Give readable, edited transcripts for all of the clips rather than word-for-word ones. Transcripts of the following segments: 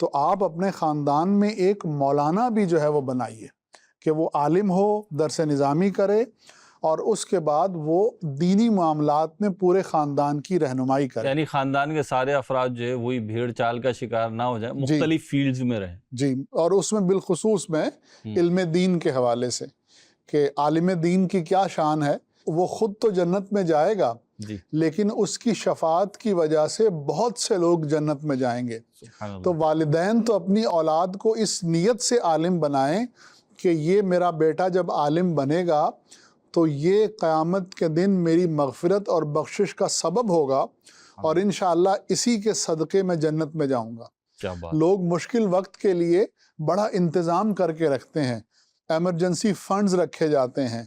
تو آپ اپنے خاندان میں ایک مولانا بھی جو ہے وہ بنائیے کہ وہ عالم ہو، درس نظامی کرے، اور اس کے بعد وہ دینی معاملات میں پورے خاندان کی رہنمائی کرے. یعنی خاندان کے سارے افراد جو ہے وہی بھیڑ چال کا شکار نہ ہو جائیں، مختلف فیلڈز میں رہیں. جی، اور اس میں بالخصوص میں علم دین کے حوالے سے کہ عالم دین کی کیا شان ہے. وہ خود تو جنت میں جائے گا، لیکن اس کی شفاعت کی وجہ سے بہت سے لوگ جنت میں جائیں گے. تو والدین تو اپنی اولاد کو اس نیت سے عالم بنائیں کہ یہ میرا بیٹا جب عالم بنے گا تو یہ قیامت کے دن میری مغفرت اور بخشش کا سبب ہوگا، اور انشاءاللہ اسی کے صدقے میں جنت میں جاؤں گا. لوگ مشکل وقت کے لیے بڑا انتظام کر کے رکھتے ہیں، ایمرجنسی فنڈز رکھے جاتے ہیں،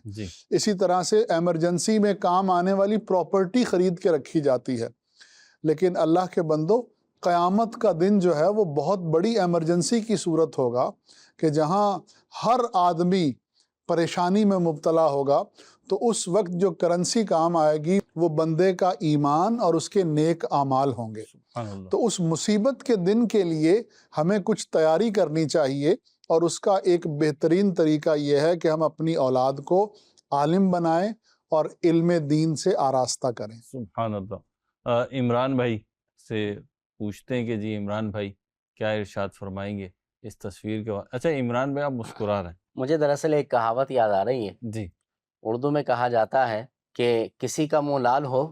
اسی طرح سے ایمرجنسی میں کام آنے والی پراپرٹی خرید کے رکھی جاتی ہے. لیکن اللہ کے بندو، قیامت کا دن جو ہے وہ بہت بڑی ایمرجنسی کی صورت ہوگا کہ جہاں ہر آدمی پریشانی میں مبتلا ہوگا. تو اس وقت جو کرنسی کام آئے گی وہ بندے کا ایمان اور اس کے نیک اعمال ہوں گے. تو اس مصیبت کے دن کے لیے ہمیں کچھ تیاری کرنی چاہیے، اور اس کا ایک بہترین طریقہ یہ ہے کہ ہم اپنی اولاد کو عالم بنائیں اور علم دین سے آراستہ کریں. سبحان اللہ. عمران بھائی سے پوچھتے ہیں کہ جی عمران بھائی کیا ارشاد فرمائیں گے اس تصویر کے بعد؟ اچھا عمران بھائی آپ مسکرا رہے ہیں. مجھے دراصل ایک کہاوت یاد آ رہی ہے. جی. اردو میں کہا جاتا ہے کہ کسی کا منہ لال ہو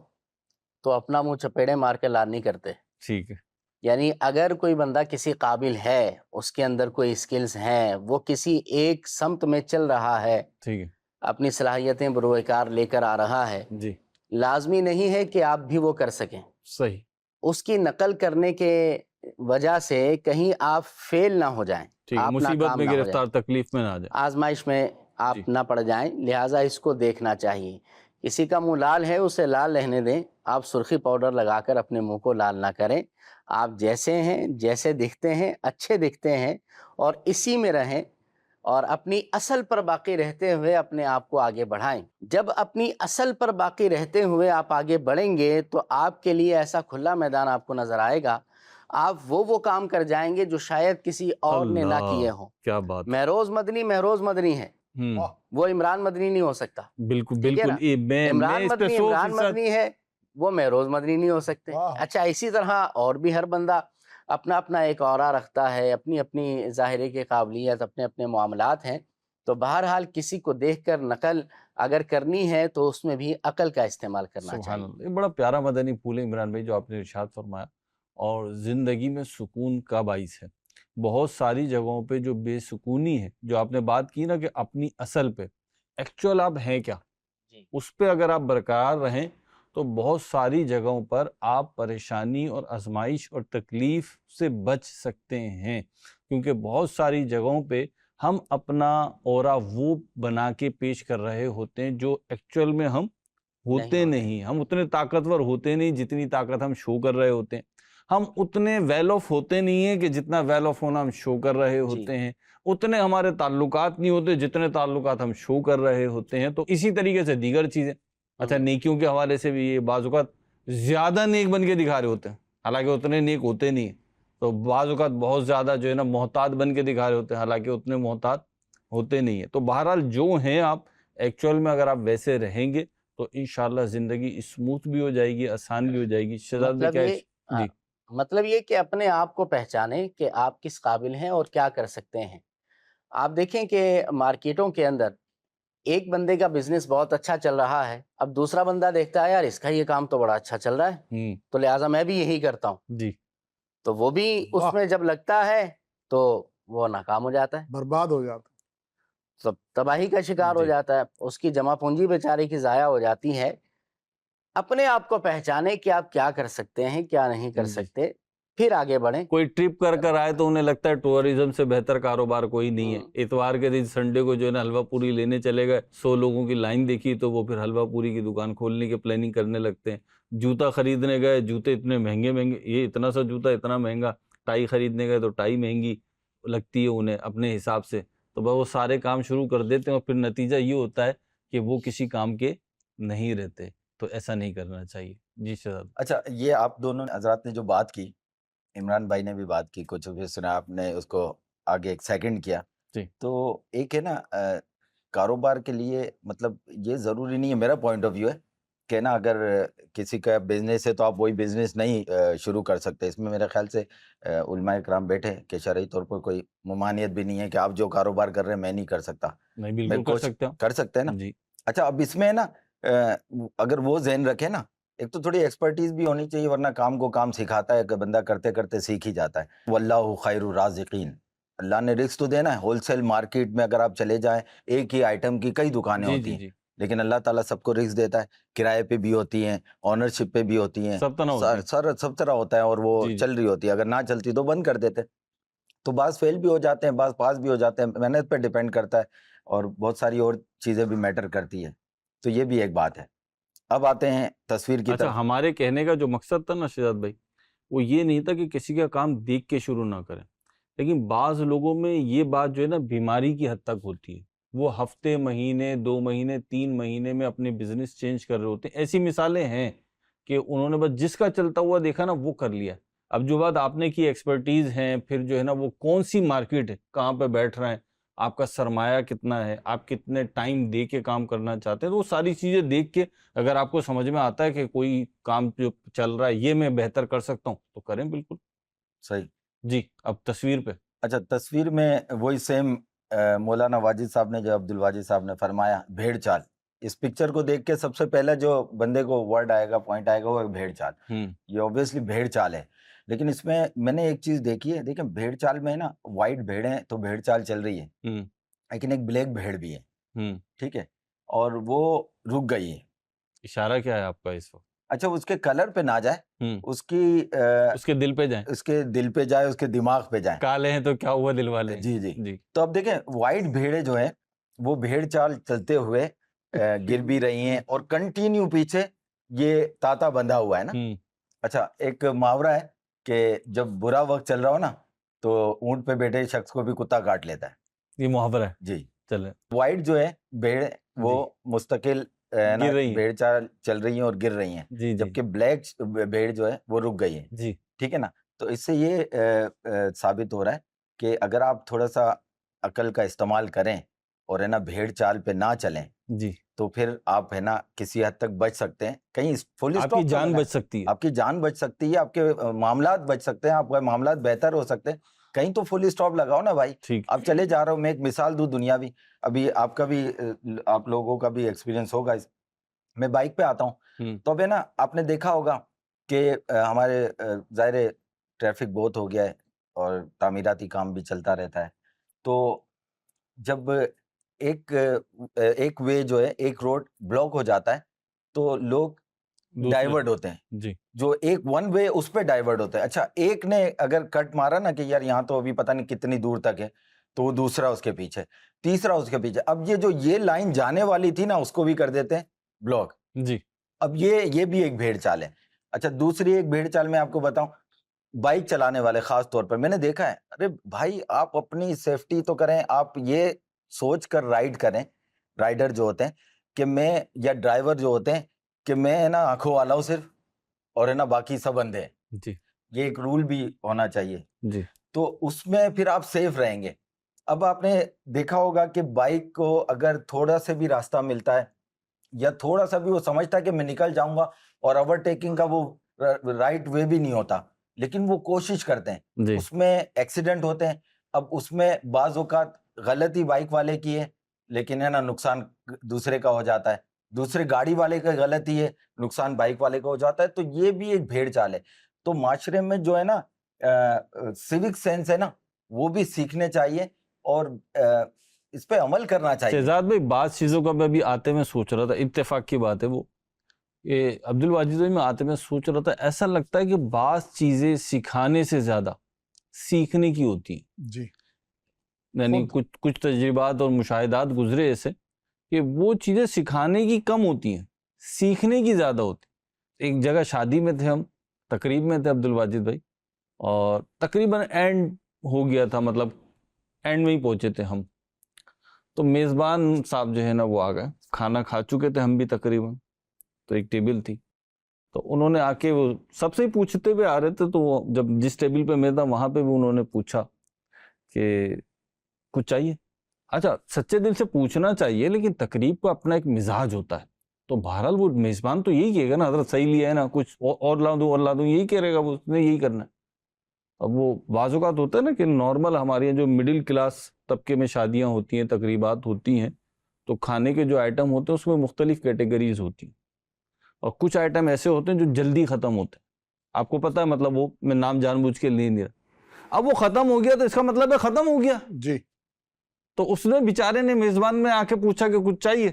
تو اپنا منہ چپیڑے مار کے لال نہیں کرتے. ٹھیک ہے. یعنی اگر کوئی بندہ کسی قابل ہے، اس کے اندر کوئی اسکلز ہیں، وہ کسی ایک سمت میں چل رہا ہے، ٹھیک ہے، اپنی صلاحیتیں بروئے لے کر آ رہا ہے، جی، لازمی نہیں ہے کہ آپ بھی وہ کر سکیں. صحیح. اس کی نقل کرنے کے وجہ سے کہیں آپ فیل نہ ہو جائیں، آپ مصیبت ناکام میں نہ ہو گرفتار، جائیں، تکلیف میں نہ آ جائیں، آزمائش میں آپ نہ پڑ جائیں. لہٰذا اس کو دیکھنا چاہیے. کسی کا منہ لال ہے اسے لال رہنے دیں. آپ سرخی پاؤڈر لگا کر اپنے منہ کو لال نہ کریں. آپ جیسے ہیں، جیسے دکھتے ہیں، اچھے دکھتے ہیں، اور اسی میں رہیں، اور اپنی اصل پر باقی رہتے ہوئے اپنے آپ کو آگے بڑھائیں. جب اپنی اصل پر باقی رہتے ہوئے آپ آگے بڑھیں گے تو آپ کے لیے ایسا کھلا میدان آپ کو نظر آئے گا. آپ وہ کام کر جائیں گے جو شاید کسی اور نے نہ کیے ہوں. کیا بات. مہروز مدنی ہے، وہ عمران مدنی نہیں ہو سکتا. بالکل بالکل. عمران مدنی ہے، وہ مہروز مدنی نہیں ہو سکتے. اچھا، اسی طرح اور بھی ہر بندہ اپنا اپنا ایک اورا رکھتا ہے، اپنی اپنی ظاہرے کی قابلیت، اپنے اپنے معاملات ہیں. تو بہرحال کسی کو دیکھ کر نقل اگر کرنی ہے تو اس میں بھی عقل کا استعمال کرنا چاہیے. یہ بڑا پیارا مدنی پھول ہے عمران بھائی جو آپ نے ارشاد فرمایا، اور زندگی میں سکون کا باعث ہے. بہت ساری جگہوں پہ جو بے سکونی ہے، جو آپ نے بات کی نا کہ اپنی اصل پہ ایکچوئل آپ ہیں کیا، اس پہ اگر آپ برقرار رہیں تو بہت ساری جگہوں پر آپ پریشانی اور آزمائش اور تکلیف سے بچ سکتے ہیں. کیونکہ بہت ساری جگہوں پہ ہم اپنا اورا وہ بنا کے پیش کر رہے ہوتے ہیں جو ایکچوئل میں ہم ہوتے نہیں. ہم اتنے طاقتور ہوتے نہیں جتنی طاقت ہم شو کر رہے ہوتے ہیں. ہم اتنے ویل آف ہوتے نہیں ہیں کہ جتنا ویل آف ہونا ہم شو کر رہے ہوتے ہیں. اتنے ہمارے تعلقات نہیں ہوتے جتنے تعلقات ہم شو کر رہے ہوتے ہیں. تو اسی طریقے سے دیگر چیزیں، اچھا نیکیوں کے حوالے سے بھی یہ بعض اوقات زیادہ نیک بن کے دکھا رہے ہوتے ہیں حالانکہ اتنے نیک ہوتے نہیں ہیں. تو بعض اوقات بہت زیادہ جو ہے نا محتاط بن کے دکھا رہے ہوتے ہیں حالانکہ اتنے محتاط ہوتے نہیں ہیں. تو بہرحال جو ہیں آپ ایکچوئل میں اگر آپ ویسے رہیں گے تو انشاءاللہ زندگی اسموتھ بھی ہو جائے گی، آسان بھی ہو جائے گی. شہزاد کیا مطلب یہ کہ اپنے آپ کو پہچانیں کہ آپ کس قابل ہیں اور کیا کر سکتے ہیں. آپ دیکھیں کہ مارکیٹوں کے اندر ایک بندے کا بزنس بہت اچھا چل رہا ہے، اب دوسرا بندہ دیکھتا ہے یار اس کا یہ کام تو بڑا اچھا چل رہا ہے، تو لہٰذا میں بھی یہی کرتا ہوں. جی. تو وہ بھی اس میں جب لگتا ہے تو وہ ناکام ہو جاتا ہے، برباد ہو جاتا ہے، تو تباہی کا شکار ہو جاتا ہے. اس کی جمع پونجی بیچارے کی ضائع ہو جاتی ہے. اپنے آپ کو پہچانے کہ آپ کیا کر سکتے ہیں، کیا نہیں کر سکتے، پھر آگے بڑھیں. کوئی ٹرپ کر آئے تو انہیں لگتا ہے ٹورازم سے بہتر کاروبار کوئی نہیں ہے. اتوار کے دن سنڈے کو جو ہے نا حلوہ پوری لینے چلے گئے، 100 لوگوں کی لائن دیکھی تو وہ پھر حلوہ پوری کی دکان کھولنے کی پلاننگ کرنے لگتے ہیں. جوتا خریدنے گئے، جوتے اتنے مہنگے، یہ اتنا سا جوتا اتنا مہنگا. ٹائی خریدنے گئے تو ٹائی مہنگی لگتی ہے انہیں اپنے حساب سے. تو وہ سارے کام شروع کر دیتے ہیں اور پھر نتیجہ یہ ہوتا ہے کہ وہ کسی کام کے نہیں رہتے. تو ایسا نہیں کرنا چاہیے. جی شہزاد. اچھا، یہ آپ دونوں حضرات نے جو بات کی عمران بھائی نے بھی بات کی, کچھ بھی سنا, آپ نے اس کو آگے ایک سیکنڈ کیا. جی. تو ایک ہے نا کاروبار کے لیے مطلب یہ ضروری نہیں ہے, میرا پوائنٹ آف ویو ہے کہ نا اگر کسی کا بزنس ہے تو آپ وہی بزنس نہیں شروع کر سکتے. اس میں میرے خیال سے علماء کرام بیٹھے کہ شرعی طور پر کوئی ممانعت بھی نہیں ہے کہ آپ جو کاروبار کر رہے ہیں میں نہیں کر سکتا. نہیں, بالکل کر سکتے ہو. کر سکتے ہیں نا. جی. اچھا, اب اس میں نا اگر وہ ذہن رکھے نا, ایک تو تھوڑی ایکسپرٹیز بھی ہونی چاہیے, ورنہ کام کو کام سکھاتا ہے کہ بندہ کرتے کرتے سیکھ ہی جاتا ہے. واللہ خیر الرازقین, اللہ نے رزق تو دینا ہے. ہول سیل مارکیٹ میں اگر آپ چلے جائیں, ایک ہی آئٹم کی کئی دکانیں ہوتی ہیں, لیکن اللہ تعالیٰ سب کو رزق دیتا ہے. کرائے پہ بھی ہوتی ہیں, آنرشپ پہ بھی ہوتی ہیں, سب طرح ہوتا ہے, اور وہ چل رہی ہوتی ہے. اگر نہ چلتی تو بند کر دیتے. تو بعض فیل بھی ہو جاتے ہیں, بعض پاس بھی ہو جاتے ہیں, محنت پہ ڈیپینڈ کرتا ہے, اور بہت ساری اور چیزیں بھی میٹر کرتی ہے. تو یہ بھی ایک بات ہے. اب آتے ہیں تصویر کی طرف. ہمارے کہنے کا جو مقصد تھا نا شہزاد بھائی, وہ یہ نہیں تھا کہ کسی کا کام دیکھ کے شروع نہ کریں, لیکن بعض لوگوں میں یہ بات جو ہے نا بیماری کی حد تک ہوتی ہے. وہ ہفتے, مہینے, 2 مہینے, 3 مہینے میں اپنے بزنس چینج کر رہے ہوتے ہیں. ایسی مثالیں ہیں کہ انہوں نے بس جس کا چلتا ہوا دیکھا نا وہ کر لیا. اب جو بات آپ نے کی ایکسپرٹیز ہیں, پھر جو ہے نا وہ کون سی مارکیٹ ہے, کہاں پہ بیٹھ رہے ہیں, آپ کا سرمایہ کتنا ہے, آپ کتنے ٹائم دے کے کام کرنا چاہتے ہیں, تو وہ ساری چیزیں دیکھ کے اگر آپ کو سمجھ میں آتا ہے کہ کوئی کام جو چل رہا ہے یہ میں بہتر کر سکتا ہوں تو کریں. بالکل صحیح. جی. اب تصویر پہ. اچھا, تصویر میں وہی سیم مولانا واجد صاحب نے, جو عبد الواجد صاحب نے فرمایا, بھیڑ چال. اس پکچر کو دیکھ کے سب سے پہلا جو بندے کو ورڈ آئے گا, پوائنٹ آئے گا, وہ بھیڑ چال. یہ اوبیسلی بھیڑ چال ہے. لیکن اس میں نے ایک چیز دیکھی ہے, دیکھیں بھیڑ چال میں نا وائٹ بھیڑیں تو بھیڑ چال چل رہی ہے, لیکن ایک بلیک بھیڑ بھی ہے, ٹھیک ہے, اور وہ رک گئی ہے. اشارہ کیا ہے آپ کا اس وقت؟ اچھا, اس کے کلر پہ نہ جائے, اس کے دل پہ جائیں, اس کے دل پہ جائے, اس کے دماغ پہ جائیں. کالے ہیں تو کیا ہوا دل والے. جی. تو اب دیکھیں وائٹ بھیڑیں جو ہیں وہ بھیڑ چال چلتے ہوئے گر بھی رہی ہیں, اور کنٹینیو پیچھے یہ تاتا بندھا ہوا ہے نا. اچھا, ایک محاورہ ہے کہ جب برا وقت چل رہا ہو نا تو اونٹ پہ بیٹھے شخص کو بھی کتا کاٹ لیتا ہے. یہ محاورہ ہے. جی. چلے. وائٹ جو ہے بھیڑ وہ مستقل بھیڑ چال چل رہی ہیں اور گر رہی ہیں, جبکہ بلیک بھیڑ جو ہے وہ رک گئی ہے. جی. ٹھیک ہے نا. تو اس سے یہ ثابت ہو رہا ہے کہ اگر آپ تھوڑا سا عقل کا استعمال کریں اور ہے نا بھیڑ چال پہ نہ چلیں, جی, تو پھر آپ ہے نا کسی حد تک بچ سکتے ہیں. کہیں فل آپ کی جان بچ سکتی ہے, آپ کی جان بچ سکتی ہے, آپ کے معاملات بچ سکتے ہیں, آپ کے معاملات بہتر ہو سکتے ہیں. کہیں تو فل اسٹاپ لگاؤ نا بھائی. آپ چلے جا رہا ہوں, میں ایک مثال دوں دنیاوی, ابھی آپ کا بھی, آپ لوگوں کا بھی ایکسپیرینس ہوگا. میں بائک پہ آتا ہوں تو اب ہے نا آپ نے دیکھا ہوگا کہ ہمارے ظاہر ٹریفک بہت ہو گیا ہے اور تعمیراتی کام بھی چلتا رہتا ہے. تو جب ایک وے جو ہے, ایک روڈ بلاک ہو جاتا ہے تو لوگ ڈائیورٹ ہوتے ہیں. جی. جو ایک ون وے اس پہ ڈائیورٹ ہوتا ہے. اچھا, ایک نے اگر کٹ مارا نا کہ یار یہاں تو ابھی پتہ نہیں کتنی دور تک ہے, تو وہ دوسرا اس کے پیچھے, تیسرا اس کے پیچھے. اب یہ لائن جانے والی تھی نا اس کو بھی کر دیتے ہیں بلاک. جی. اب یہ بھی ایک بھیڑ چال ہے. اچھا, دوسری ایک بھیڑ چال میں آپ کو بتاؤں, بائک چلانے والے خاص طور پر میں نے دیکھا ہے, ارے بھائی آپ اپنی سیفٹی تو کریں, آپ یہ سوچ کر رائڈ کریں, رائڈر جو ہوتے ہیں کہ میں, یا ڈرائیور جو ہوتے ہیں کہ میں ہے نا آنکھوں والا ہوں صرف, اور ہے نا باقی سب اندھے. جی. یہ ایک رول بھی ہونا چاہیے. جی. تو اس میں پھر آپ سیف رہیں گے. اب آپ نے دیکھا ہوگا کہ بائک کو اگر تھوڑا سے بھی راستہ ملتا ہے, یا تھوڑا سا بھی وہ سمجھتا ہے کہ میں نکل جاؤں گا, اور اوورٹیکنگ کا وہ رائٹ وے بھی نہیں ہوتا, لیکن وہ کوشش کرتے ہیں, اس میں ایکسیڈنٹ ہوتے ہیں. اب اس میں بعض اوقات غلطی بائک والے کی ہے, لیکن ہے نا نقصان دوسرے کا ہو جاتا ہے, دوسرے گاڑی والے کا غلطی ہے, نقصان بائک والے کا ہو جاتا ہے. تو یہ بھی ایک بھیڑ چال ہے. تو معاشرے میں جو ہے نا سیوک سینس ہے نا, وہ بھی سیکھنے چاہیے اور اس پہ عمل کرنا چاہیے. شہزاد بھائی, بعض چیزوں کا میں بھی آتے میں سوچ رہا تھا, اتفاق کی بات ہے وہ, کہ عبد الواجد بھائی میں آتے میں سوچ رہا تھا, ایسا لگتا ہے کہ بعض چیزیں سکھانے سے زیادہ سیکھنے کی ہوتی ہیں. جی. یعنی کچھ تجربات اور مشاہدات گزرے ایسے کہ وہ چیزیں سکھانے کی کم ہوتی ہیں, سیکھنے کی زیادہ ہوتی. ایک جگہ شادی میں تھے ہم, تقریب میں تھے عبد الواجد بھائی, اور تقریباً اینڈ ہو گیا تھا, مطلب اینڈ میں ہی پہنچے تھے ہم. تو میزبان صاحب جو ہے نا وہ آ گئے, کھانا کھا چکے تھے ہم بھی تقریباً, تو ایک ٹیبل تھی, تو انہوں نے آ کے وہ سب سے ہی پوچھتے ہوئے آ رہے تھے، تو وہ جب جس ٹیبل پہ میں تھا وہاں پہ بھی انہوں نے پوچھا کہ کچھ چاہیے. اچھا سچے دل سے پوچھنا چاہیے، لیکن تقریب کا اپنا ایک مزاج ہوتا ہے، تو بہرحال وہ میزبان تو یہی کہے گا نا حضرت صحیح لیا ہے نا، کچھ اور لا دوں اور لا دوں، یہی کہے گا، وہ اس نے یہی کرنا ہے. اب وہ بعض اوقات ہوتا ہے نا کہ نارمل ہمارے یہاں جو مڈل کلاس طبقے میں شادیاں ہوتی ہیں، تقریبات ہوتی ہیں، تو کھانے کے جو آئٹم ہوتے ہیں اس میں مختلف کیٹیگریز ہوتی ہیں، اور کچھ آئٹم ایسے ہوتے ہیں جو جلدی ختم ہوتے ہیں. آپ کو پتہ ہے، مطلب وہ میں نام جان بوجھ کے نہیں رہا. اب وہ ختم ہو گیا تو اس کا مطلب ہے ختم ہو گیا. جی. تو اس نے بیچارے نے میزبان میں آ کے پوچھا کہ کچھ چاہیے.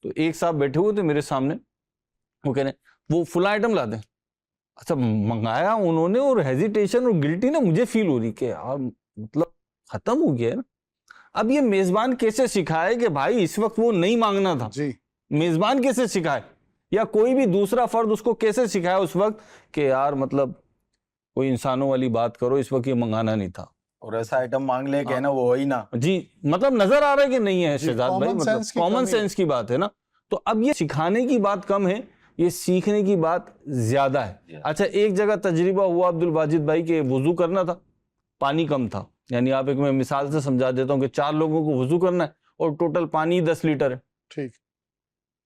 تو ایک صاحب بیٹھے ہوئے تھے میرے سامنے، وہ کہہ رہے ہیں وہ فلاں آئٹم لا دیں. اچھا منگایا انہوں نے، اور ہیزیٹیشن اور گلٹی نا مجھے فیل ہو رہی کہ یار مطلب ختم ہو گیا ہے نا. اب یہ میزبان کیسے سکھائے کہ بھائی اس وقت وہ نہیں مانگنا تھا؟ جی. میزبان کیسے سکھائے، یا کوئی بھی دوسرا فرد اس کو کیسے سکھائے اس وقت کہ یار مطلب کوئی انسانوں والی بات کرو، اس وقت یہ منگانا نہیں تھا. اور ایسا آئٹم مانگ لے کہ نا وہ وہی نا. جی مطلب نظر آ رہا ہے کہ نہیں ہے شہزاد بھائی، common مطلب sense کی کامن کمی ہے. سینس کی بات ہے نا. تو اب یہ سکھانے کی بات کم ہے، یہ سیکھنے کی بات زیادہ ہے. اچھا ایک جگہ تجربہ ہوا عبد الواجد بھائی کہ وضو کرنا تھا، پانی کم تھا. یعنی آپ ایک میں مثال سے سمجھا دیتا ہوں کہ 4 لوگوں کو وضو کرنا ہے اور ٹوٹل پانی 10 لیٹر ہے. ٹھیک.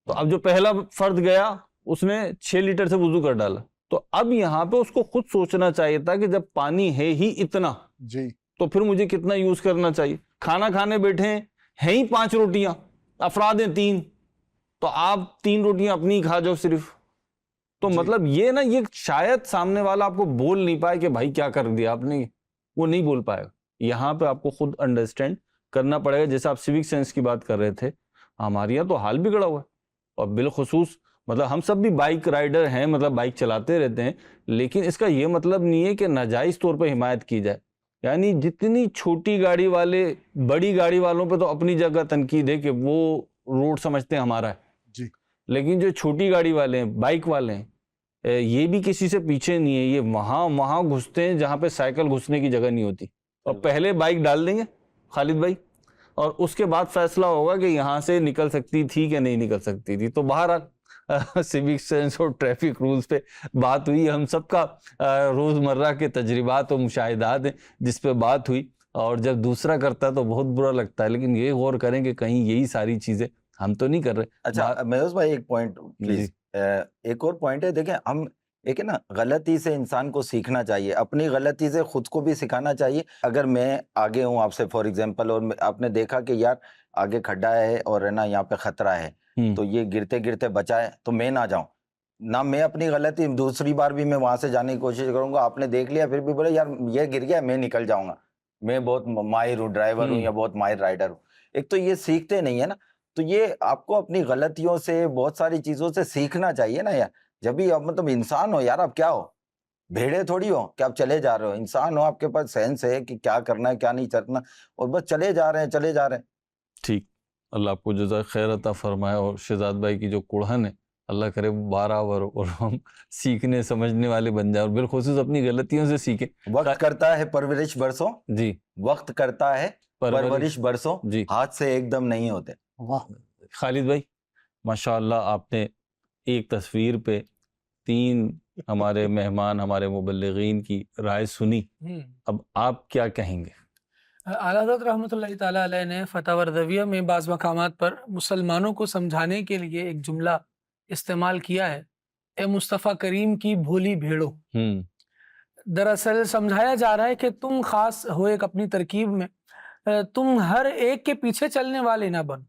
تو اب جو پہلا فرد گیا اس نے 6 لیٹر سے وضو کر ڈالا. تو اب یہاں پہ اس کو خود سوچنا چاہیے تھا کہ جب پانی ہے ہی اتنا جی تو پھر مجھے کتنا یوز کرنا چاہیے. کھانا کھانے بیٹھے ہیں ہی 5 روٹیاں، افراد ہیں 3، تو آپ 3 روٹیاں اپنی کھا جاؤ صرف. تو مطلب یہ نا، یہ شاید سامنے والا آپ کو بول نہیں پائے کہ بھائی کیا کر دیا آپ نے، وہ نہیں بول پائے گا. یہاں پہ آپ کو خود انڈرسٹینڈ کرنا پڑے گا. جیسے آپ سیوک سینس کی بات کر رہے تھے، ہمارے یہاں تو حال بگڑا ہوا ہے. اور بالخصوص مطلب ہم سب بھی بائک رائڈر ہیں، مطلب بائک چلاتے رہتے ہیں، لیکن اس کا یہ مطلب نہیں ہے کہ ناجائز طور پہ حمایت کی جائے. یعنی جتنی چھوٹی گاڑی والے بڑی گاڑی والوں پہ تو اپنی جگہ تنقید ہے کہ وہ روڈ سمجھتے ہیں ہمارا ہے. جی. لیکن جو چھوٹی گاڑی والے ہیں، بائک والے ہیں، یہ بھی کسی سے پیچھے نہیں ہے. یہ وہاں گھستے ہیں جہاں پہ سائیکل گھسنے کی جگہ نہیں ہوتی، اور پہلے بائک ڈال دیں گے خالد بھائی، اور اس کے بعد فیصلہ ہوگا کہ یہاں سے نکل سکتی تھی کہ نہیں نکل سکتی تھی. تو بہرحال سیوک سینس اور ٹریفک رولز پہ بات ہوئی. ہم سب کا روزمرہ کے تجربات و مشاہدات ہیں جس پہ بات ہوئی، اور جب دوسرا کرتا ہے تو بہت برا لگتا ہے. لیکن یہ غور کریں کہ کہیں یہی ساری چیزیں ہم تو نہیں کر رہے. اچھا مہوش بھائی ایک پوائنٹ پلیز. ایک اور پوائنٹ ہے، دیکھیں ہم ایک ہے نا، غلطی سے انسان کو سیکھنا چاہیے، اپنی غلطی سے خود کو بھی سکھانا چاہیے. اگر میں آگے ہوں آپ سے فار ایگزامپل، اور آپ نے دیکھا کہ یار آگے کھڈا ہے اور ہے نا یہاں پہ خطرہ ہے، تو یہ گرتے گرتے بچا ہے، تو میں نہ جاؤں نہ، میں اپنی غلطی دوسری بار بھی میں وہاں سے جانے کی کوشش کروں گا. آپ نے دیکھ لیا پھر بھی بولے یار یہ گر گیا، میں نکل جاؤں گا، میں بہت ماہر ہوں، ڈرائیور ہوں یا بہت ماہر رائڈر ہوں. ایک تو یہ سیکھتے نہیں ہے نا. تو یہ آپ کو اپنی غلطیوں سے بہت ساری چیزوں سے سیکھنا چاہیے نا یار. جب بھی آپ مطلب انسان ہو یار، آپ کیا ہو، بھیڑے تھوڑی ہو کہ آپ چلے جا رہے ہو. انسان ہو، آپ کے پاس سینس ہے کہ کیا کرنا ہے کیا نہیں کرنا، اور بس چلے جا رہے ہیں چلے جا رہے ہیں. ٹھیک، اللہ آپ کو جزائے خیر عطا فرمائے. اور شہزاد بھائی کی جو کڑھن ہے اللہ کرے بارآور، اور ہم سیکھنے سمجھنے والے بن جائیں، اور بالخصوص اپنی غلطیوں سے سیکھیں. وقت کرتا ہے پرورش برسوں، جی وقت کرتا ہے پرورش برسوں، جی ہاتھ سے ایک دم نہیں ہوتے. واہ. خالد بھائی ماشاءاللہ آپ نے ایک تصویر پہ 3 ہمارے مہمان، ہمارے مبلغین کی رائے سنی. اب آپ کیا کہیں گے؟ اعلیٰ حضرت رحمۃ اللہ تعالیٰ علیہ نے فتح وردویہ میں بعض مقامات پر مسلمانوں کو سمجھانے کے لیے ایک جملہ استعمال کیا ہے، اے مصطفیٰ کریم کی بھولی بھیڑوں. دراصل سمجھایا جا رہا ہے کہ تم خاص ہو ایک اپنی ترکیب میں، تم ہر ایک کے پیچھے چلنے والے نہ بن.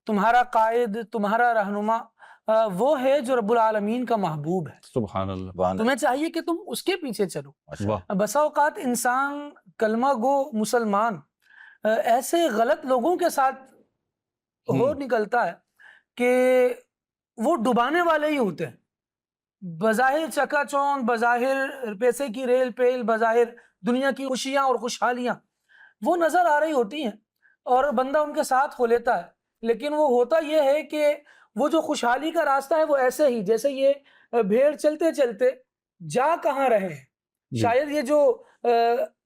تمہارا قائد، تمہارا رہنما وہ ہے جو رب العالمین کا محبوب ہے. سبحان اللہ. تمہیں چاہیے کہ تم اس کے پیچھے چلو. واہ. بسا اوقات انسان کلمہ گو مسلمان ایسے غلط لوگوں کے ساتھ ہو نکلتا ہے کہ وہ ڈبانے والے ہی ہوتے ہیں. بظاہر چکا چوند، بظاہر پیسے کی ریل پیل، بظاہر دنیا کی خوشیاں اور خوشحالیاں وہ نظر آ رہی ہوتی ہیں، اور بندہ ان کے ساتھ ہو لیتا ہے. لیکن وہ ہوتا یہ ہے کہ وہ جو خوشحالی کا راستہ ہے وہ ایسے ہی جیسے یہ بھیڑ چلتے چلتے جا کہاں رہے ہیں. شاید یہ جو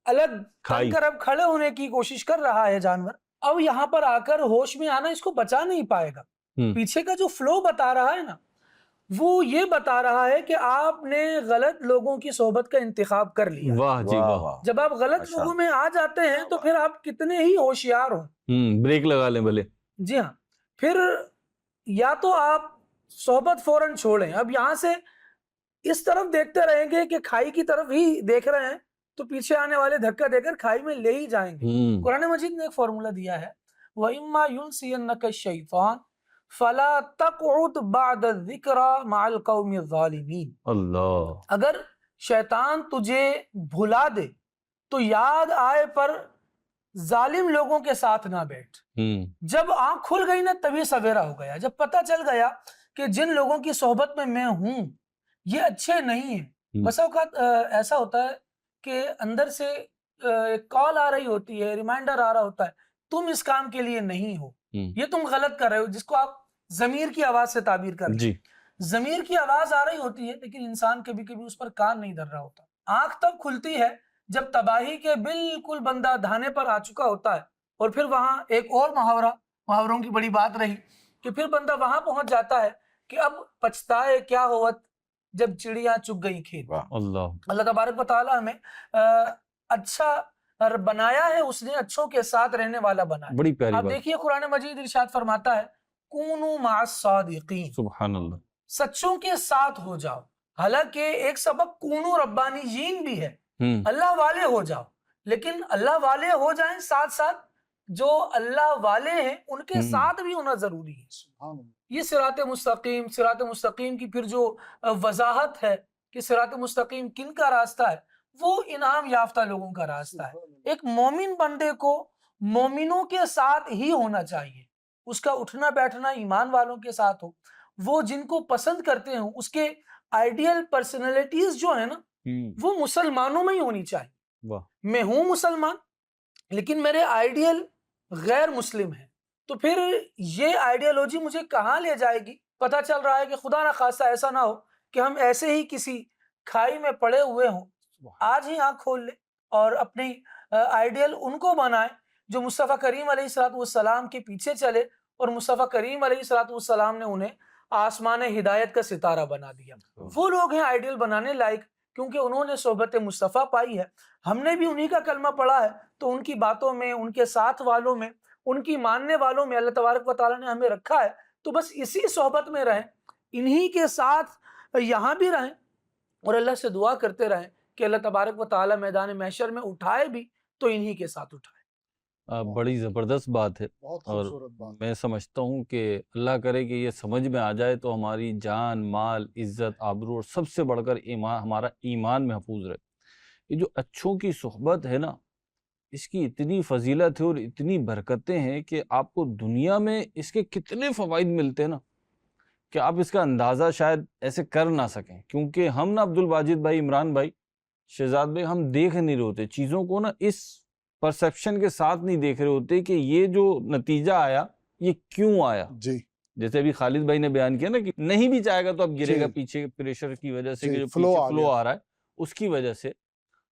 الگ کھائی کر اب کھڑے ہونے کی کوشش کر رہا ہے جانور، اب یہاں پر آ کر ہوش میں آنا اس کو بچا نہیں پائے گا. پیچھے کا جو فلو بتا رہا ہے نا وہ یہ بتا رہا ہے کہ آپ نے غلط لوگوں کی صحبت کا انتخاب کر لیا. واہ جی واہ. جب آپ غلط لوگوں میں آ جاتے ہیں تو پھر آپ کتنے ہی ہوشیار ہوں، بریک لگا لیں بھلے. جی ہاں، پھر یا تو آپ صحبت فوراً چھوڑیں. اب یہاں سے اس طرف دیکھتے رہیں گے کہ کھائی کی طرف ہی دیکھ رہے ہیں تو پیچھے آنے والے دھکا دے کر کھائی میں لے ہی جائیں گے. قرآن مجید نے ایک فارمولہ دیا ہے، وَإِمَّا يُنْسِيَنَّكَ الشَّيْطَانُ فَلَا تَقْعُدْ بَعْدَ الذِّكْرَى مَعَ الْقَوْمِ الظَّالِمِينَ. اللہ. اگر شیطان تجھے بھلا دے تو یاد آئے پر ظالم لوگوں کے ساتھ نہ بیٹھ. جب آنکھ کھل گئی نا تبھی سویرا ہو گیا. جب پتہ چل گیا کہ جن لوگوں کی صحبت میں ہوں یہ اچھے نہیں ہیں. بس اوقات ایسا ہوتا ہے کہ اندر سے ایک کال آ رہی ہوتی ہے، ریمائنڈر آ رہا ہوتا ہے، تم اس کام کے لیے نہیں ہو، یہ تم غلط کر رہے ہو، جس کو آپ ضمیر کی آواز سے تعبیر کر رہے ہیں. ضمیر کی آواز آ رہی ہوتی ہے لیکن انسان کبھی کبھی اس پر کان نہیں دھر رہا ہوتا. آنکھ تب کھلتی ہے جب تباہی کے بالکل بندہ دھانے پر آ چکا ہوتا ہے. اور پھر وہاں ایک اور محاوروں کی بڑی بات رہی کہ پھر بندہ وہاں پہنچ جاتا ہے کہ اب پچھتائے کیا ہوت جب چڑیاں چگ گئی کھیت. اللہ تبارک و تعالی ہمیں اچھا بنایا ہے، اس نے اچھوں کے ساتھ رہنے والا بنایا. بڑی پیاری آپ بات. دیکھیے قرآن مجید ارشاد فرماتا ہے کونوا مع الصادقین، سبحان اللہ. سچوں کے ساتھ ہو جاؤ. حالانکہ ایک سبق کونو ربانیین بھی ہے، اللہ والے ہو جاؤ، لیکن اللہ والے ہو جائیں ساتھ ساتھ جو اللہ والے ہیں ان کے ساتھ بھی ہونا ضروری ہے. یہ صراط مستقیم کی پھر جو وضاحت ہے کہ صراط مستقیم کن کا راستہ ہے، وہ انعام یافتہ لوگوں کا راستہ ہے. ایک مومن بندے کو مومنوں کے ساتھ ہی ہونا چاہیے، اس کا اٹھنا بیٹھنا ایمان والوں کے ساتھ ہو، وہ جن کو پسند کرتے ہوں، اس کے آئیڈیل پرسنالٹیز جو ہیں نا وہ مسلمانوں میں ہی ہونی چاہیے. میں ہوں مسلمان لیکن میرے آئیڈیل غیر مسلم ہیں، تو پھر یہ آئیڈیالوجی مجھے کہاں لے جائے گی؟ پتہ چل رہا ہے کہ خدا نہ خواستہ ایسا نہ ہو کہ ہم ایسے ہی کسی کھائی میں پڑے ہوئے ہوں. آج ہی آنکھ کھول لے اور اپنی آئیڈیل ان کو بنائیں جو مصطفیٰ کریم علیہ الصلوۃ والسلام کے پیچھے چلے، اور مصطفیٰ کریم علیہ الصلوۃ والسلام نے انہیں آسمان ہدایت کا ستارہ بنا دیا. وہ لوگ ہیں آئیڈیل بنانے لائق کیونکہ انہوں نے صحبت مصطفیٰ پائی ہے. ہم نے بھی انہی کا کلمہ پڑھا ہے تو ان کی باتوں میں، ان کے ساتھ والوں میں، ان کی ماننے والوں میں اللہ تبارک و تعالیٰ نے ہمیں رکھا ہے. تو بس اسی صحبت میں رہیں، انہی کے ساتھ یہاں بھی رہیں اور اللہ سے دعا کرتے رہیں کہ اللہ تبارک و تعالیٰ میدان محشر میں اٹھائے بھی تو انہی کے ساتھ اٹھائے. بڑی زبردست بات ہے، اور میں سمجھتا ہوں کہ اللہ کرے کہ یہ سمجھ میں آ جائے تو ہماری جان، مال، عزت، آبرو اور سب سے بڑھ کر ایمان، ہمارا ایمان محفوظ رہے. یہ جو اچھوں کی صحبت ہے نا، اس کی اتنی فضیلت ہے اور اتنی برکتیں ہیں کہ آپ کو دنیا میں اس کے کتنے فوائد ملتے ہیں نا کہ آپ اس کا اندازہ شاید ایسے کر نہ سکیں. کیونکہ ہم نا عبد الواجد بھائی، عمران بھائی، شہزاد بھائی، ہم دیکھ نہیں رہے ہوتے چیزوں کو نا، اس پرسیپشن کے ساتھ نہیں دیکھ رہے ہوتے کہ یہ جو نتیجہ آیا یہ کیوں آیا. جی جیسے ابھی خالد بھائی نے بیان کیا نا کہ نہیں بھی چاہے گا تو اب گرے گا پیچھے پریشر کی وجہ سے، کہ جو پیچھے فلو آ رہا ہے اس کی وجہ سے.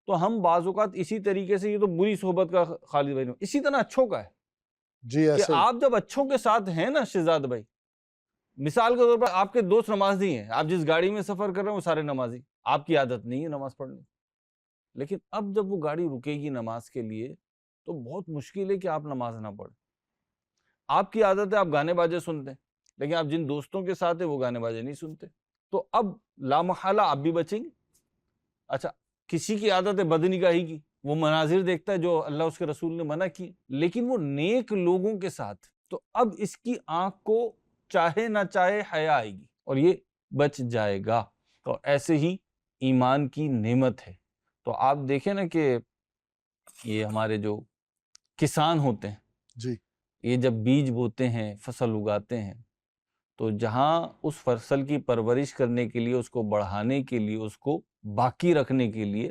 تو ہم بعض اوقات اسی طریقے سے، یہ تو بری صحبت کا خالد بھائی نے، اسی طرح اچھوں کا ہے جی کہ آپ جب اچھوں کے ساتھ ہیں نا شہزاد بھائی، مثال کے طور پر آپ کے دوست نمازی ہیں، آپ جس گاڑی میں سفر کر رہے ہیں وہ سارے نمازی، آپ کی عادت نہیں ہے نماز پڑھنے، لیکن اب جب وہ گاڑی رکے گی نماز کے لیے تو بہت مشکل ہے کہ آپ نماز نہ پڑھیں. آپ کی عادت ہے آپ گانے باجے سنتے ہیں، لیکن آپ جن دوستوں کے ساتھ ہیں وہ گانے باجے نہیں سنتے، تو اب لامحالہ آپ بھی بچیں گے. اچھا، کسی کی عادت ہے بدنگاہی کی، وہ مناظر دیکھتا ہے جو اللہ اس کے رسول نے منع کی، لیکن وہ نیک لوگوں کے ساتھ، تو اب اس کی آنکھ کو چاہے نہ چاہے حیا آئے گی اور یہ بچ جائے گا. تو ایسے ہی ایمان کی نعمت ہے. تو آپ دیکھیں نا کہ یہ ہمارے جو کسان ہوتے ہیں جی، یہ جب بیج بوتے ہیں، فصل اگاتے ہیں، تو جہاں اس فصل کی پرورش کرنے کے لیے، اس کو بڑھانے کے لیے، اس کو باقی رکھنے کے لیے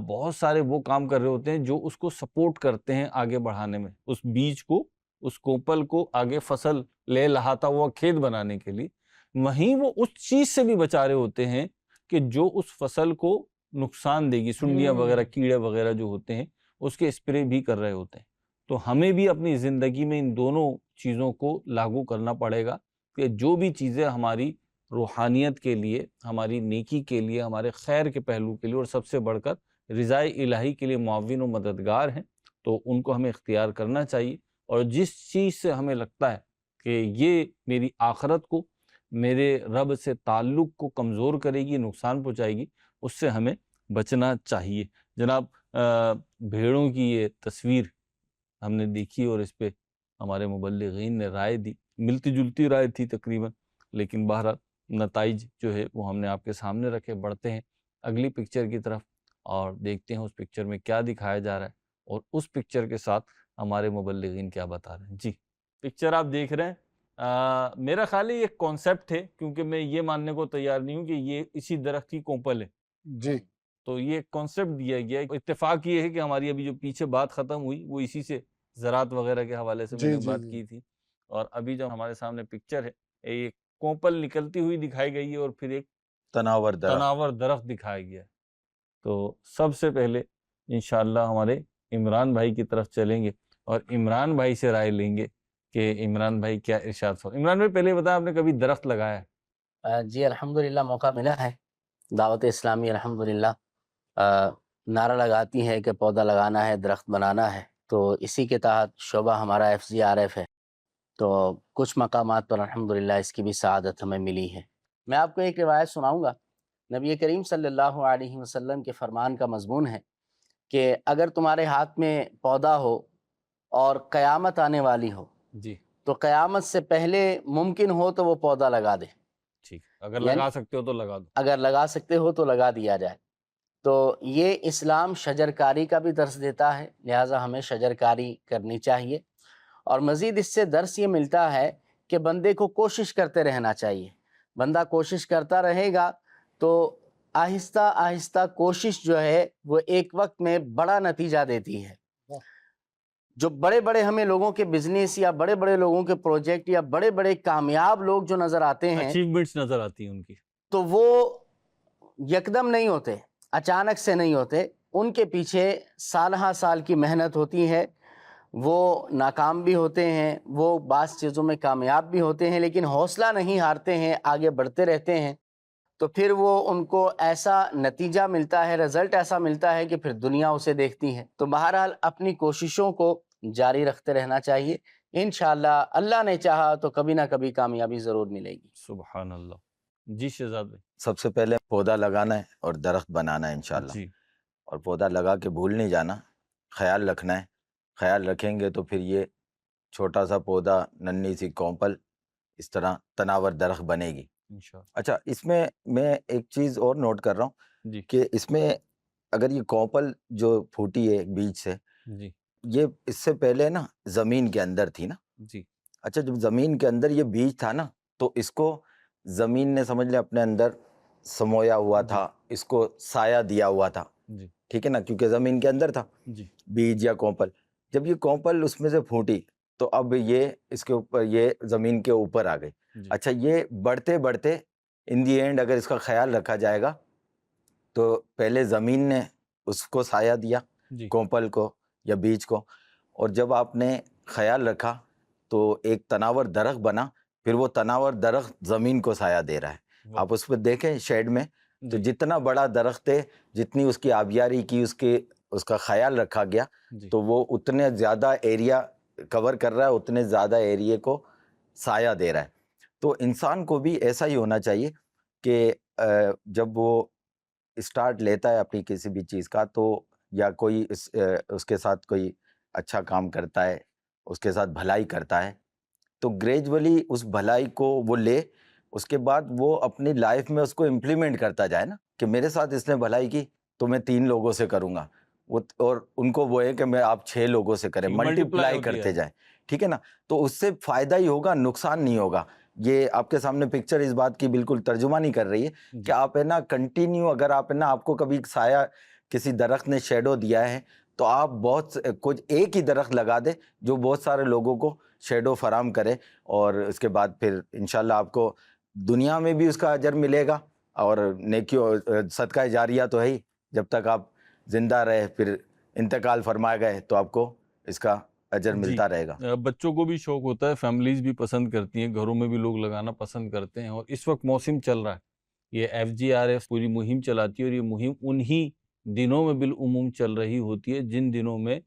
بہت سارے وہ کام کر رہے ہوتے ہیں جو اس کو سپورٹ کرتے ہیں آگے بڑھانے میں، اس بیج کو، اس کوپل کو آگے فصل لے لہاتا ہوا کھیت بنانے کے لیے. وہیں وہ اس چیز سے بھی بچا رہے ہوتے ہیں کہ جو اس فصل کو نقصان دے گی، سنڈیاں وغیرہ، کیڑے وغیرہ جو ہوتے ہیں اس کے اسپرے بھی کر رہے ہوتے ہیں. تو ہمیں بھی اپنی زندگی میں ان دونوں چیزوں کو لاگو کرنا پڑے گا کہ جو بھی چیزیں ہماری روحانیت کے لیے، ہماری نیکی کے لیے، ہمارے خیر کے پہلو کے لیے، اور سب سے بڑھ کر رضائے الہی کے لیے معاون و مددگار ہیں، تو ان کو ہمیں اختیار کرنا چاہیے۔ اور جس چیز سے ہمیں لگتا ہے کہ یہ میری آخرت کو، میرے رب سے تعلق کو کمزور کرے گی، نقصان پہنچائے گی، اس سے ہمیں بچنا چاہیے۔ جناب بھیڑوں کی یہ تصویر ہم نے دیکھی اور اس پہ ہمارے مبلغین نے رائے دی، ملتی جلتی رائے تھی تقریباً، لیکن بہرحال نتائج جو ہے وہ ہم نے آپ کے سامنے رکھے۔ بڑھتے ہیں اگلی پکچر کی طرف اور دیکھتے ہیں اس پکچر میں کیا دکھایا جا رہا ہے اور اس پکچر کے ساتھ ہمارے مبلغین کیا بتا رہے ہیں۔ جی پکچر آپ دیکھ رہے ہیں، میرا خیال ہے یہ کانسیپٹ ہے، کیونکہ میں یہ ماننے کو تیار نہیں ہوں کہ یہ اسی درخت کی کومپل ہے۔ جی تو یہ کانسیپٹ دیا گیا ہے۔ اتفاق یہ ہے کہ ہماری ابھی جو پیچھے بات ختم ہوئی وہ اسی سے زراعت وغیرہ کے حوالے سے میں نے بات کی تھی، اور ابھی جو ہمارے سامنے پکچر ہے ایک کومپل نکلتی ہوئی دکھائی گئی ہے اور پھر ایک تناور درخت دکھایا گیا ہے۔ تو سب سے پہلے انشاءاللہ ہمارے عمران بھائی کی طرف چلیں گے اور عمران بھائی سے رائے لیں گے کہ عمران بھائی کیا ارشاد فرمائیں۔ عمران بھائی پہلے بتائیں، آپ نے کبھی درخت لگایا ہے؟ جی الحمدللہ موقع ملا ہے، دعوت اسلامی الحمدللہ نعرہ لگاتی ہے کہ پودا لگانا ہے، درخت بنانا ہے، تو اسی کے تحت شعبہ ہمارا FGRF ہے، تو کچھ مقامات پر الحمدللہ اس کی بھی سعادت ہمیں ملی ہے۔ میں آپ کو ایک روایت سناؤں گا، نبی کریم صلی اللہ علیہ وسلم کے فرمان کا مضمون ہے کہ اگر تمہارے ہاتھ میں پودا ہو اور قیامت آنے والی ہو جی تو قیامت سے پہلے ممکن ہو تو وہ پودا لگا دے، ٹھیک، اگر لگا سکتے ہو تو لگا دو، اگر لگا سکتے ہو تو لگا دیا جائے۔ تو یہ اسلام شجرکاری کا بھی درس دیتا ہے، لہٰذا ہمیں شجرکاری کرنی چاہیے، اور مزید اس سے درس یہ ملتا ہے کہ بندے کو کوشش کرتے رہنا چاہیے۔ بندہ کوشش کرتا رہے گا تو آہستہ آہستہ کوشش جو ہے وہ ایک وقت میں بڑا نتیجہ دیتی ہے۔ جو بڑے بڑے ہمیں لوگوں کے بزنس یا بڑے بڑے لوگوں کے پروجیکٹ یا بڑے بڑے کامیاب لوگ جو نظر آتے ہیں، اچیومنٹس نظر آتی ہیں ان کی، تو وہ یکدم نہیں ہوتے، اچانک سے نہیں ہوتے، ان کے پیچھے سالہ سال کی محنت ہوتی ہے، وہ ناکام بھی ہوتے ہیں، وہ بعض چیزوں میں کامیاب بھی ہوتے ہیں، لیکن حوصلہ نہیں ہارتے ہیں، آگے بڑھتے رہتے ہیں، تو پھر وہ ان کو ایسا نتیجہ ملتا ہے، رزلٹ ایسا ملتا ہے کہ پھر دنیا اسے دیکھتی ہے۔ تو بہرحال اپنی کوششوں کو جاری رکھتے رہنا چاہیے، انشاءاللہ اللہ نے چاہا تو کبھی نہ کبھی کامیابی ضرور ملے گی۔ سبحان اللہ۔ جی شہزاد بھائی۔ سب سے پہلے پودا لگانا ہے اور درخت بنانا ہے انشاءاللہ، جی اور پودا لگا کے بھول نہیں جانا، خیال رکھنا ہے، خیال رکھیں گے تو پھر یہ چھوٹا سا پودا، ننھی سی کومپل اس طرح تناور درخت بنے گی۔ انشاءاللہ۔ اچھا، اس میں میں ایک چیز اور نوٹ کر رہا ہوں جی کہ اس میں اگر یہ کومپل جو پھوٹی ہے بیج سے، جی یہ اس سے پہلے نا زمین کے اندر تھی نا۔ جی اچھا، جب زمین کے اندر یہ بیج تھا نا تو اس کو زمین نے سمجھ لیا اپنے اندر سمویا ہوا تھا، اس کو سایہ دیا ہوا تھا، جی ٹھیک ہے نا، کیونکہ زمین کے اندر تھا جی بیج یا کومپل۔ جب یہ کومپل اس میں سے پھوٹی تو اب یہ اس کے اوپر، یہ زمین کے اوپر آ گئی۔ جی اچھا، یہ بڑھتے بڑھتے ان دی اینڈ اگر اس کا خیال رکھا جائے گا تو پہلے زمین نے اس کو سایہ دیا، جی کومپل کو یا بیج کو، اور جب آپ نے خیال رکھا تو ایک تناور درخت بنا، پھر وہ تناور درخت زمین کو سایہ دے رہا ہے۔ آپ اس پہ دیکھیں شیڈ میں، تو جی جتنا بڑا درخت ہے، جتنی اس کی آبیاری کی، اس کا خیال رکھا گیا، جی تو وہ اتنے زیادہ ایریا کور کر رہا ہے، اتنے زیادہ ایریے کو سایہ دے رہا ہے۔ تو انسان کو بھی ایسا ہی ہونا چاہیے کہ جب وہ اسٹارٹ لیتا ہے اپنی کسی بھی چیز کا، تو یا کوئی اس کے ساتھ کوئی اچھا کام کرتا ہے، اس کے ساتھ بھلائی کرتا ہے، تو گریجولی اس بھلائی کو وہ لے، اس کے بعد وہ اپنی لائف میں اس کو امپلیمنٹ کرتا جائے نا، کہ میرے ساتھ اس نے بھلائی کی تو میں 3 لوگوں سے کروں گا، اور ان کو وہ ہے کہ میں آپ 6 لوگوں سے کریں، ملٹیپلائی کرتے جائیں، ٹھیک ہے نا، تو اس سے فائدہ ہی ہوگا، نقصان نہیں ہوگا۔ یہ آپ کے سامنے پکچر اس بات کی بالکل ترجمہ نہیں کر رہی ہے کہ آپ ہے نا کنٹینیو، اگر آپ ہے نا، آپ کو کبھی سایہ کسی درخت نے شیڈو دیا ہے تو آپ بہت کچھ ایک ہی درخت لگا دیں جو بہت سارے لوگوں کو شیڈو فراہم کرے، اور اس کے بعد پھر انشاءاللہ آپ کو دنیا میں بھی اس کا اجر ملے گا، اور نیکی صدقہ جاریہ تو ہے ہی، جب تک آپ زندہ رہے، پھر انتقال فرمائے گئے تو آپ کو اس کا اجر جی ملتا رہے گا۔ بچوں کو بھی شوق ہوتا ہے، فیملیز بھی پسند کرتی ہیں، گھروں میں بھی لوگ لگانا پسند کرتے ہیں، اور اس وقت موسم چل رہا ہے، یہ FGRF پوری مہم چلاتی ہے، اور یہ مہم انہی دنوں میں بالعموم چل رہی ہوتی ہے جن دنوں میں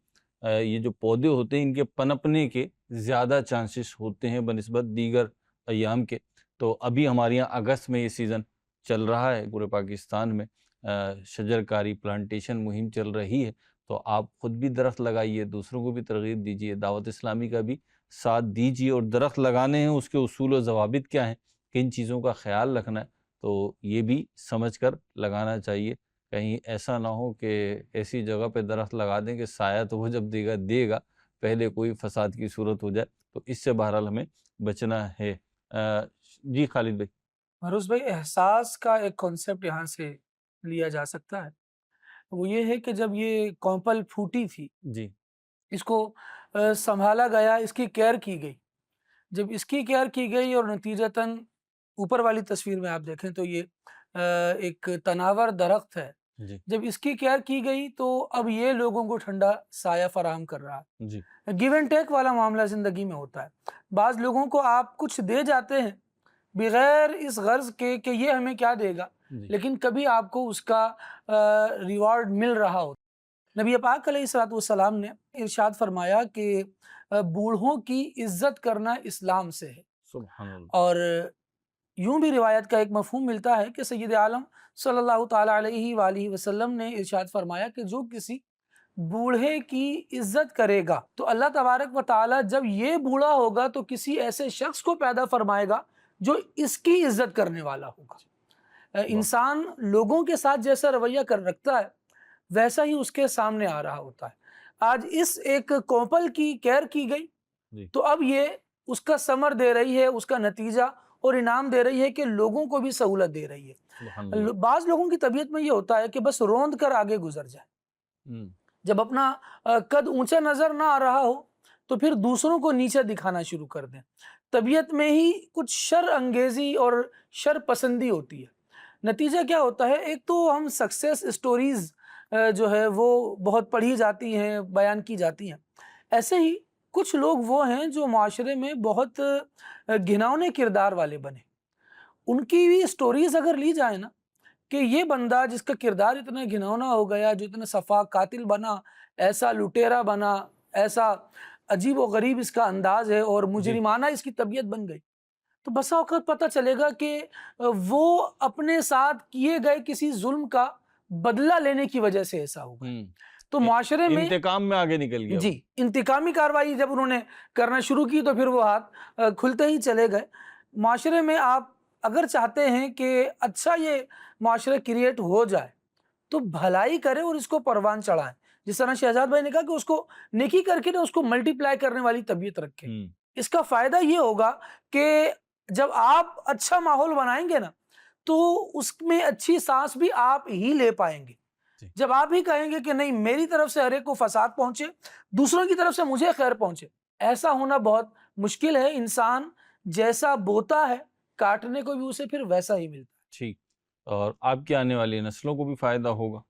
یہ جو پودے ہوتے ہیں ان کے پنپنے کے زیادہ چانسز ہوتے ہیں بنسبت دیگر ایام کے۔ تو ابھی ہمارے یہاں اگست میں یہ سیزن چل رہا ہے، پورے پاکستان میں شجر کاری پلانٹیشن مہم چل رہی ہے، تو آپ خود بھی درخت لگائیے، دوسروں کو بھی ترغیب دیجیے، دعوت اسلامی کا بھی ساتھ دیجیے، اور درخت لگانے ہیں اس کے اصول و ضوابط کیا ہیں، کن چیزوں کا خیال رکھنا ہے، تو یہ بھی سمجھ کر لگانا چاہیے۔ کہیں ایسا نہ ہو کہ ایسی جگہ پہ درخت لگا دیں کہ سایہ تو وہ جب دے گا پہلے کوئی فساد کی صورت ہو جائے، تو اس سے بہرحال ہمیں بچنا ہے۔ جی خالد بھائی۔ مہروز بھائی، احساس کا ایک کانسیپٹ یہاں سے لیا جا سکتا ہے، وہ یہ ہے کہ جب یہ کومپل پھوٹی تھی، جی اس کو سنبھالا گیا، اس کی کیئر کی گئی، جب اس کی کیئر کی گئی اور نتیجتاً اوپر والی تصویر میں آپ دیکھیں تو یہ ایک تناور درخت ہے، جی جب اس کی کیئر کی گئی تو اب یہ لوگوں کو ٹھنڈا سایہ فراہم کر رہا ہے۔ جی گیو اینڈ ٹیک والا معاملہ زندگی میں ہوتا ہے، بعض لوگوں کو آپ کچھ دے جاتے ہیں بغیر اس غرض کے کہ یہ ہمیں کیا دے گا، جی لیکن کبھی آپ کو اس کا ریوارڈ مل رہا ہوتا۔ نبی پاک علیہ الصلوۃ والسلام نے ارشاد فرمایا کہ بوڑھوں کی عزت کرنا اسلام سے ہے، سبحان اللہ۔ اور یوں بھی روایت کا ایک مفہوم ملتا ہے کہ سید عالم صلی اللہ تعالیٰ علیہ وآلہ وسلم نے ارشاد فرمایا کہ جو کسی بوڑھے کی عزت کرے گا تو اللہ تبارک و تعالیٰ جب یہ بوڑھا ہوگا تو کسی ایسے شخص کو پیدا فرمائے گا جو اس کی عزت کرنے والا ہوگا۔ انسان لوگوں کے ساتھ جیسا رویہ کر رکھتا ہے ویسا ہی اس کے سامنے آ رہا ہوتا ہے۔ آج اس ایک کومپل کی کیئر کی گئی جی تو اب یہ اس کا ثمر دے رہی ہے، اس کا نتیجہ اور انعام دے رہی ہے کہ لوگوں کو بھی سہولت دے رہی ہے۔ سبحان اللہ۔ بعض لوگوں کی طبیعت میں یہ ہوتا ہے کہ بس روند کر آگے گزر جائے، جب اپنا قد اونچا نظر نہ آ رہا ہو تو پھر دوسروں کو نیچا دکھانا شروع کر دیں۔ طبیعت میں ہی کچھ شر انگیزی اور شر پسندی ہوتی ہے۔ نتیجہ کیا ہوتا ہے؟ ایک تو ہم سکسیس اسٹوریز جو ہے وہ بہت پڑھی جاتی ہیں، بیان کی جاتی ہیں، ایسے ہی کچھ لوگ وہ ہیں جو معاشرے میں بہت گھناؤنے کردار والے بنے، ان کی بھی اسٹوریز اگر لی جائے نا کہ یہ بندہ جس کا کردار اتنا گھناؤنا ہو گیا، جو اتنا صفا قاتل بنا، ایسا لٹیرا بنا، ایسا عجیب و غریب اس کا انداز ہے اور مجرمانہ اس کی طبیعت بن گئی، تو بسا اوقات پتہ چلے گا کہ وہ اپنے ساتھ کیے گئے کسی ظلم کا بدلہ لینے کی وجہ سے ایسا ہوگا۔ تو معاشرے میں انتقام میں آگے نکل گیا۔ جی انتقامی کارروائی جب انہوں نے کرنا شروع کی تو پھر وہ ہاتھ کھلتے ہی چلے گئے۔ معاشرے میں آپ اگر چاہتے ہیں کہ اچھا یہ معاشرہ کریٹ ہو جائے تو بھلائی کریں اور اس کو پروان چڑھائیں، جس طرح شہزاد بھائی نے کہا کہ اس کو نیکی کر کے اس کو ملٹی پلائی کرنے والی طبیعت رکھیں۔ اس کا فائدہ یہ ہوگا کہ جب آپ اچھا ماحول بنائیں گے نا تو اس میں اچھی سانس بھی آپ ہی لے پائیں گے۔ جب آپ ہی کہیں گے کہ نہیں میری طرف سے ہر ایک کو فساد پہنچے، دوسروں کی طرف سے مجھے خیر پہنچے، ایسا ہونا بہت مشکل ہے۔ انسان جیسا بوتا ہے کاٹنے کو بھی اسے پھر ویسا ہی ملتا ہے۔ ٹھیک، اور آپ کی آنے والی نسلوں کو بھی فائدہ ہوگا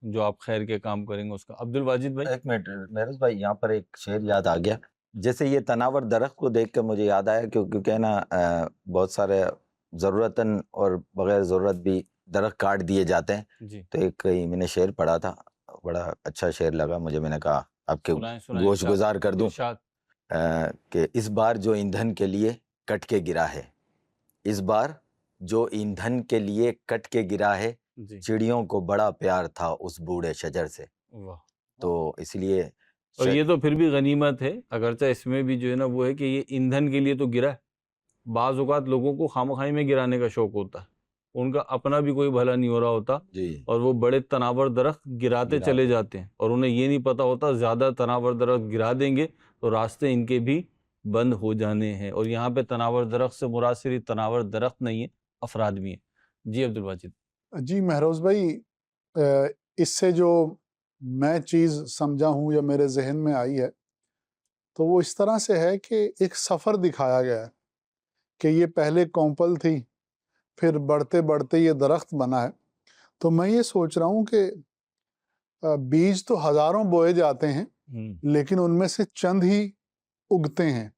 جو آپ خیر کے کام کریں گے اس کا۔ عبد الواجد بھائی۔ ایک منٹ مہروز بھائی، یہاں پر ایک شعر یاد آ گیا، جیسے یہ تناور درخت کو دیکھ کے مجھے یاد آیا کیونکہ نا بہت سارے ضرورتاً اور بغیر ضرورت بھی درخت کاٹ دیے جاتے ہیں، جی تو ایک میں نے شعر پڑھا تھا، بڑا اچھا شعر لگا مجھے، میں نے کہا آپ کے سنائیں گوش گزار کر دوں ارشاد۔ کہ اس بار جو ایندھن کے لیے کٹ کے گرا ہے، اس بار جو ایندھن کے لیے کٹ کے گرا ہے، جی چڑیوں کو بڑا پیار تھا اس بوڑھے شجر سے، واہ۔ تو اس لیے اور یہ تو پھر بھی غنیمت ہے، اگرچہ اس میں بھی جو ہے نا وہ ہے کہ یہ ایندھن کے لیے تو گرا ہے۔ بعض اوقات لوگوں کو خامخواہی میں گرانے کا شوق ہوتا ہے، ان کا اپنا بھی کوئی بھلا نہیں ہو رہا ہوتا، جی اور وہ بڑے تناور درخت گراتے چلے جاتے ہیں، اور انہیں یہ نہیں پتا ہوتا زیادہ تناور درخت گرا دیں گے تو راستے ان کے بھی بند ہو جانے ہیں۔ اور یہاں پہ تناور درخت سے مراد صرف تناور درخت نہیں ہے، افراد بھی ہیں۔ جی عبد الواجد۔ جی مہروز بھائی، اس سے جو میں چیز سمجھا ہوں یا میرے ذہن میں آئی ہے تو وہ اس طرح سے ہے کہ ایک سفر دکھایا گیا ہے کہ یہ پہلے کومپل تھی، پھر بڑھتے بڑھتے یہ درخت بنا ہے۔ تو میں یہ سوچ رہا ہوں کہ بیج تو ہزاروں بوئے جاتے ہیں لیکن ان میں سے چند ہی اگتے ہیں،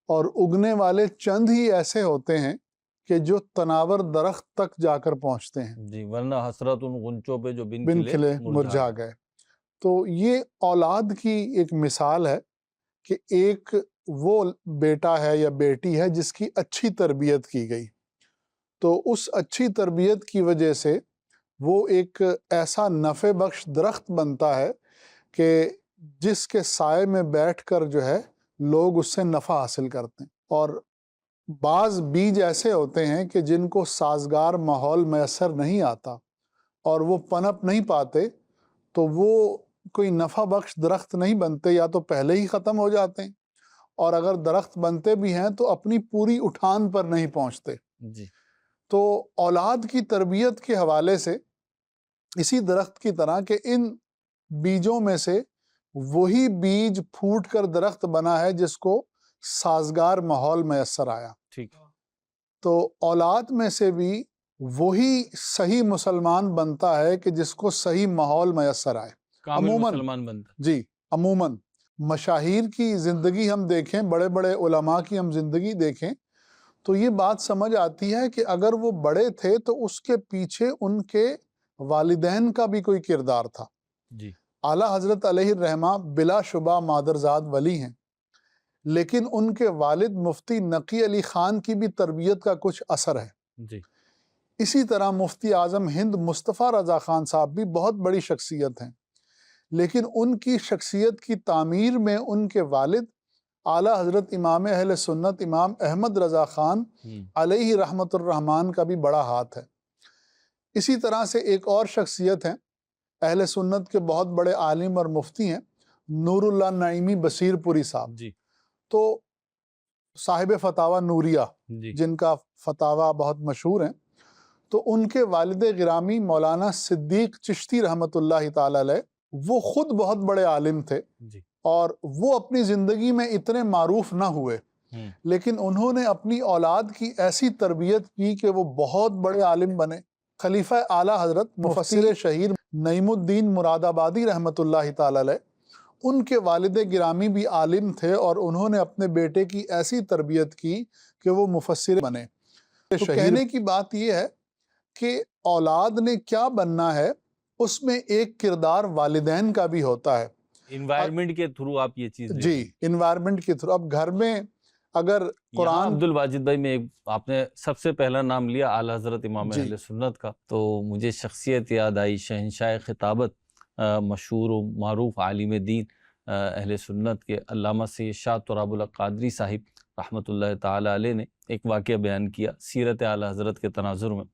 اور اگنے والے چند ہی ایسے ہوتے ہیں کہ جو تناور درخت تک جا کر پہنچتے ہیں، جی، ورنہ حسرت ان غنچوں پہ جو بن بن کھلے کھلے مرجھا گئے۔ تو یہ اولاد کی ایک مثال ہے کہ ایک وہ بیٹا ہے یا بیٹی ہے جس کی اچھی تربیت کی گئی، تو اس اچھی تربیت کی وجہ سے وہ ایک ایسا نفع بخش درخت بنتا ہے کہ جس کے سائے میں بیٹھ کر جو ہے لوگ اس سے نفع حاصل کرتے ہیں۔ اور بعض بیج ایسے ہوتے ہیں کہ جن کو سازگار ماحول میسر نہیں آتا اور وہ پنپ نہیں پاتے، تو وہ کوئی نفع بخش درخت نہیں بنتے، یا تو پہلے ہی ختم ہو جاتے ہیں، اور اگر درخت بنتے بھی ہیں تو اپنی پوری اٹھان پر نہیں پہنچتے۔ جی، تو اولاد کی تربیت کے حوالے سے اسی درخت کی طرح کہ ان بیجوں میں سے وہی بیج پھوٹ کر درخت بنا ہے جس کو سازگار ماحول میسر آیا، ٹھیک، تو اولاد میں سے بھی وہی صحیح مسلمان بنتا ہے کہ جس کو صحیح ماحول میسر آئے۔ کامل عموماً مسلمان بنتا۔ جی، عموماً مشاہیر کی زندگی ہم دیکھیں، بڑے بڑے علماء کی ہم زندگی دیکھیں، تو یہ بات سمجھ آتی ہے کہ اگر وہ بڑے تھے تو اس کے پیچھے ان کے والدین کا بھی کوئی کردار تھا۔ جی، اعلیٰ حضرت علیہ الرحمہ بلا شبہ مادرزاد ولی ہیں، لیکن ان کے والد مفتی نقی علی خان کی بھی تربیت کا کچھ اثر ہے۔ جی، اسی طرح مفتی اعظم ہند مصطفیٰ رضا خان صاحب بھی بہت بڑی شخصیت ہیں، لیکن ان کی شخصیت کی تعمیر میں ان کے والد اعلیٰ حضرت امام اہل سنت امام احمد رضا خان علیہ رحمت الرحمن کا بھی بڑا ہاتھ ہے۔ اسی طرح سے ایک اور شخصیت ہیں، اہل سنت کے بہت بڑے عالم اور مفتی ہیں، نور اللہ نعیمی بصیر پوری صاحب، جی، تو صاحب فتاوی نوریہ جی، جن کا فتاوی بہت مشہور ہیں، تو ان کے والد گرامی مولانا صدیق چشتی رحمت اللہ تعالی علیہ، وہ خود بہت بڑے عالم تھے، جی، اور وہ اپنی زندگی میں اتنے معروف نہ ہوئے، لیکن انہوں نے اپنی اولاد کی ایسی تربیت کی کہ وہ بہت بڑے عالم بنے۔ خلیفہ اعلیٰ حضرت مفسر شہیر نعیم الدین مراد آبادی رحمت اللہ تعالی علیہ، ان کے والد گرامی بھی عالم تھے، اور انہوں نے اپنے بیٹے کی ایسی تربیت کی کہ وہ مفسر بنے۔ تو کہنے کی بات یہ ہے کہ اولاد نے کیا بننا ہے، اس میں ایک کردار والدین کا بھی ہوتا ہے۔ انوائرمنٹ کے تھرو آپ یہ چیز جی، انوائرمنٹ کے تھرو۔ اب گھر میں اگر قرآن، عبد الواجد بھائی میں آپ نے سب سے پہلا نام لیا اعلیٰ حضرت امام جی، اہل سنت کا، تو مجھے شخصیت یاد آئی، شہنشاہ خطابت، مشہور و معروف عالم دین اہل سنت کے علامہ سید شاہ تراب اللہ قادری صاحب رحمۃ اللہ تعالی علیہ نے ایک واقعہ بیان کیا سیرت اعلیٰ حضرت کے تناظر میں،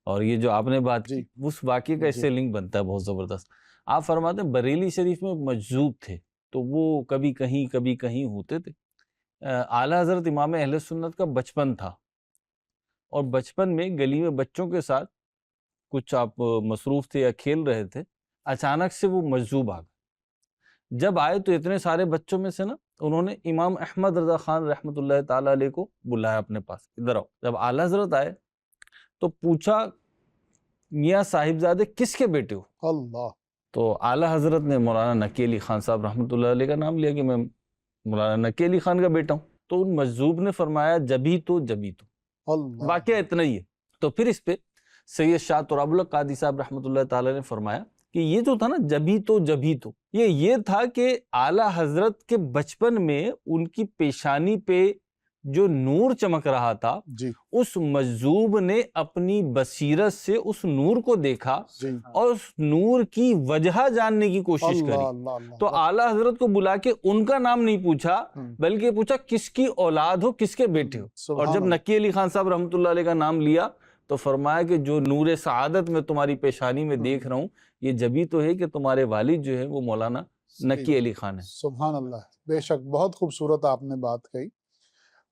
اور یہ جو آپ نے بات کی اس واقعے کا اس سے لنک بنتا ہے بہت زبردست۔ آپ فرماتے ہیں بریلی شریف میں مجذوب تھے، تو وہ کبھی کہیں ہوتے تھے۔ اعلیٰ حضرت امام اہل سنت کا بچپن تھا، اور بچپن میں گلی میں بچوں کے ساتھ کچھ آپ مصروف تھے یا کھیل رہے تھے، اچانک سے وہ مجذوب آ گئے۔ جب آئے تو اتنے سارے بچوں میں سے نا انہوں نے امام احمد رضا خان رحمۃ اللہ تعالی علیہ کو بلایا اپنے پاس، ادھر آؤ۔ جب اعلیٰ حضرت آئے تو پوچھا میاں صاحبزادے کس کے بیٹے ہو؟ اللہ، تو اعلیٰ حضرت نے مولانا نقی علی خان صاحب رحمۃ اللہ علیہ کا نام لیا کہ میں مولانا نقی علی خان کا بیٹا ہوں۔ تو ان مجذوب نے فرمایا جبھی تو اللہ، واقعہ اتنا ہی ہے۔ تو پھر اس پہ سید شاہ تراب اللہ قادری صاحب رحمۃ اللہ تعالی نے فرمایا کہ یہ جو تھا نا جبھی تو یہ تھا کہ اعلیٰ حضرت کے بچپن میں ان کی پیشانی پہ جو نور چمک رہا تھا، جی، اس مجذوب نے اپنی بصیرت سے اس نور کو دیکھا جی، اور اس نور کی وجہ جاننے کی کوشش اللہ، کری۔ اللہ، اللہ، تو اعلیٰ حضرت کو بلا کے ان کا نام نہیں پوچھا، بلکہ پوچھا کس کی اولاد ہو، کس کے بیٹے ہو۔ اور سبحان جب اللہ، نقی علی خان صاحب رحمۃ اللہ علیہ کا نام لیا تو فرمایا کہ جو نور سعادت میں تمہاری پیشانی میں دیکھ رہا ہوں، یہ جبھی تو ہے کہ تمہارے والد جو ہے وہ مولانا نقی علی خان ہے۔ سبحان اللہ، بے شک بہت خوبصورت آپ نے بات کہی۔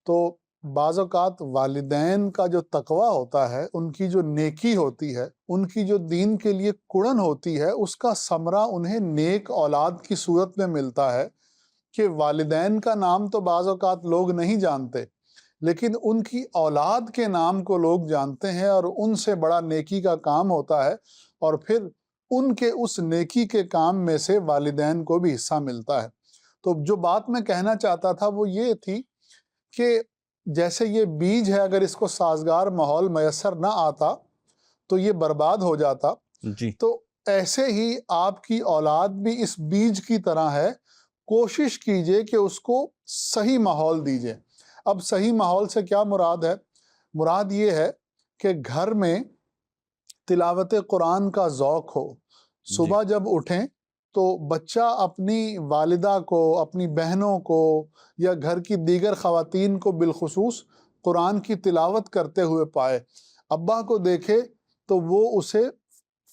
تو بعض اوقات والدین کا جو تقویٰ ہوتا ہے، ان کی جو نیکی ہوتی ہے، ان کی جو دین کے لیے کڑن ہوتی ہے، اس کا ثمرہ انہیں نیک اولاد کی صورت میں ملتا ہے کہ والدین کا نام تو بعض اوقات لوگ نہیں جانتے، لیکن ان کی اولاد کے نام کو لوگ جانتے ہیں، اور ان سے بڑا نیکی کا کام ہوتا ہے، اور پھر ان کے اس نیکی کے کام میں سے والدین کو بھی حصہ ملتا ہے۔ تو جو بات میں کہنا چاہتا تھا وہ یہ تھی کہ جیسے یہ بیج ہے، اگر اس کو سازگار ماحول میسر نہ آتا تو یہ برباد ہو جاتا، جی تو ایسے ہی آپ کی اولاد بھی اس بیج کی طرح ہے۔ کوشش کیجئے کہ اس کو صحیح ماحول دیجئے۔ اب صحیح ماحول سے کیا مراد ہے؟ مراد یہ ہے کہ گھر میں تلاوت قرآن کا ذوق ہو۔ صبح جب اٹھیں تو بچہ اپنی والدہ کو، اپنی بہنوں کو یا گھر کی دیگر خواتین کو بالخصوص قرآن کی تلاوت کرتے ہوئے پائے۔ ابا کو دیکھے تو وہ اسے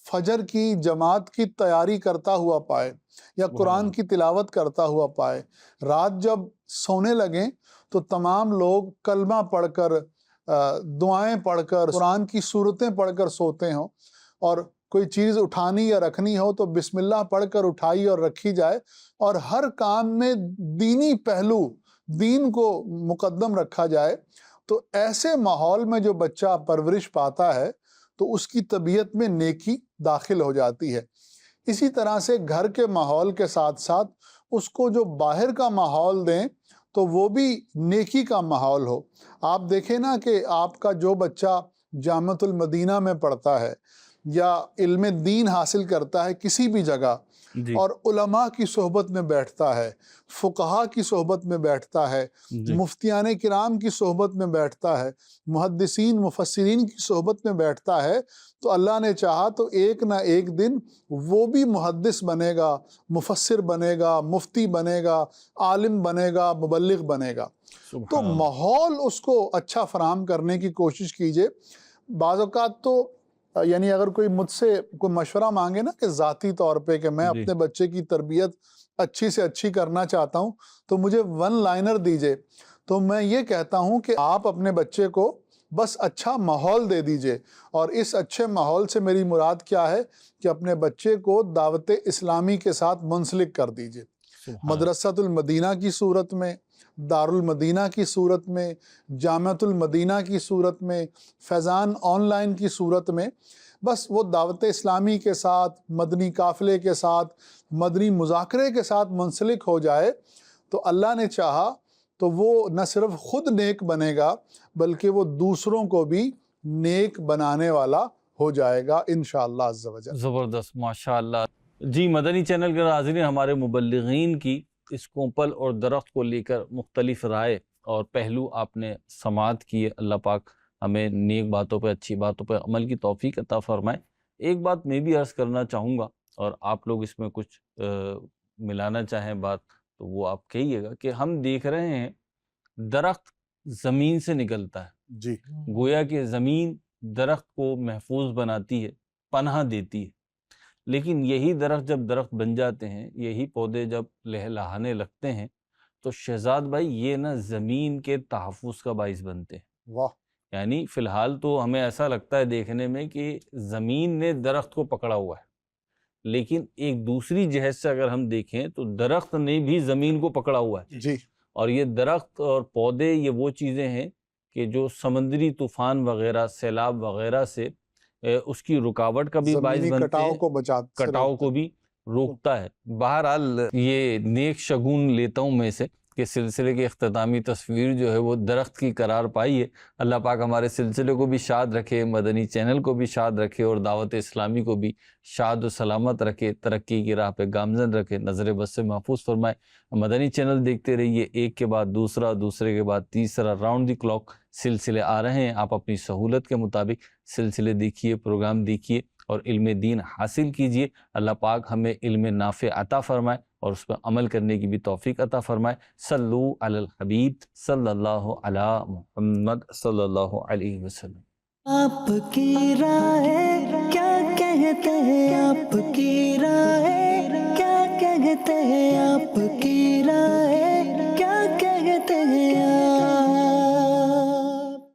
فجر کی جماعت کی تیاری کرتا ہوا پائے یا قرآن کی تلاوت کرتا ہوا پائے۔ رات جب سونے لگیں تو تمام لوگ کلمہ پڑھ کر، دعائیں پڑھ کر، قرآن کی سورتیں پڑھ کر سوتے ہوں، اور کوئی چیز اٹھانی یا رکھنی ہو تو بسم اللہ پڑھ کر اٹھائی اور رکھی جائے، اور ہر کام میں دینی پہلو، دین کو مقدم رکھا جائے۔ تو ایسے ماحول میں جو بچہ پرورش پاتا ہے تو اس کی طبیعت میں نیکی داخل ہو جاتی ہے۔ اسی طرح سے گھر کے ماحول کے ساتھ ساتھ اس کو جو باہر کا ماحول دیں تو وہ بھی نیکی کا ماحول ہو۔ آپ دیکھیں نا کہ آپ کا جو بچہ جامعۃ المدینہ میں پڑھتا ہے یا علم دین حاصل کرتا ہے کسی بھی جگہ، جی اور علماء کی صحبت میں بیٹھتا ہے، فقہا کی صحبت میں بیٹھتا ہے، جی مفتیان کرام کی صحبت میں بیٹھتا ہے، محدثین مفسرین کی صحبت میں بیٹھتا ہے، تو اللہ نے چاہا تو ایک نہ ایک دن وہ بھی محدث بنے گا، مفسر بنے گا، مفتی بنے گا، عالم بنے گا، مبلغ بنے گا۔ تو سبحان اللہ۔ ماحول اس کو اچھا فراہم کرنے کی کوشش کیجئے۔ بعض اوقات تو یعنی اگر کوئی مجھ سے کوئی مشورہ مانگے نا کہ ذاتی طور پہ کہ میں جی اپنے بچے کی تربیت اچھی سے اچھی کرنا چاہتا ہوں تو مجھے ون لائنر دیجئے، تو میں یہ کہتا ہوں کہ آپ اپنے بچے کو بس اچھا ماحول دے دیجئے۔ اور اس اچھے ماحول سے میری مراد کیا ہے کہ اپنے بچے کو دعوت اسلامی کے ساتھ منسلک کر دیجئے، سبحان اللہ۔ مدرسۃ المدینہ کی صورت میں، دار المدینہ کی صورت میں، جامعۃ المدینہ کی صورت میں، فیضان آن لائن کی صورت میں، بس وہ دعوت اسلامی کے ساتھ، مدنی قافلے کے ساتھ، مدنی مذاکرے کے ساتھ منسلک ہو جائے تو اللہ نے چاہا تو وہ نہ صرف خود نیک بنے گا بلکہ وہ دوسروں کو بھی نیک بنانے والا ہو جائے گا انشاءاللہ عز و جل۔ زبردست، ماشاءاللہ۔ جی، مدنی چینل کے ناظرین، ہمارے مبلغین کی اس کوپل اور درخت کو لے کر مختلف رائے اور پہلو آپ نے سماعت کیے۔ اللہ پاک ہمیں نیک باتوں پہ، اچھی باتوں پہ عمل کی توفیق عطا فرمائے۔ ایک بات میں بھی عرض کرنا چاہوں گا، اور آپ لوگ اس میں کچھ ملانا چاہیں بات تو وہ آپ کہیے گا، کہ ہم دیکھ رہے ہیں درخت زمین سے نکلتا ہے، جی گویا کہ زمین درخت کو محفوظ بناتی ہے، پناہ دیتی ہے، لیکن یہی درخت جب درخت بن جاتے ہیں، یہی پودے جب لہلہانے لگتے ہیں، تو شہزاد بھائی یہ نا زمین کے تحفظ کا باعث بنتے ہیں۔ واہ، یعنی فی الحال تو ہمیں ایسا لگتا ہے دیکھنے میں کہ زمین نے درخت کو پکڑا ہوا ہے، لیکن ایک دوسری جہت سے اگر ہم دیکھیں تو درخت نے بھی زمین کو پکڑا ہوا ہے۔ جی اور یہ درخت اور پودے یہ وہ چیزیں ہیں کہ جو سمندری طوفان وغیرہ، سیلاب وغیرہ سے اس کی رکاوٹ کا بھی باعث زمینی بنتے کٹاؤ ہیں، کو بچاتے، کٹاؤ کو بھی روکتا ہے۔ بہرحال یہ نیک شگون لیتا ہوں میں سے کہ سلسلے کی اختتامی تصویر جو ہے وہ درخت کی قرار پائی ہے۔ اللہ پاک ہمارے سلسلے کو بھی شاد رکھے، مدنی چینل کو بھی شاد رکھے، اور دعوت اسلامی کو بھی شاد و سلامت رکھے، ترقی کی راہ پہ گامزن رکھے، نظر بد سے محفوظ فرمائے۔ مدنی چینل دیکھتے رہیے، ایک کے بعد دوسرا، دوسرے کے بعد تیسرا، راؤنڈ دی کلاک سلسلے آ رہے ہیں۔ آپ اپنی سہولت کے مطابق سلسلے دیکھیے، پروگرام دیکھیے اور علم دین حاصل کیجیے۔ اللہ پاک ہمیں علم نافع عطا فرمائے اور اس پر عمل کرنے کی بھی توفیق عطا فرمائے۔ صلو علی الحبیب صلی اللہ علی محمد صلی اللہ علیہ وسلم۔ آپ کی رائے کیا کہتے ہیں، آپ کی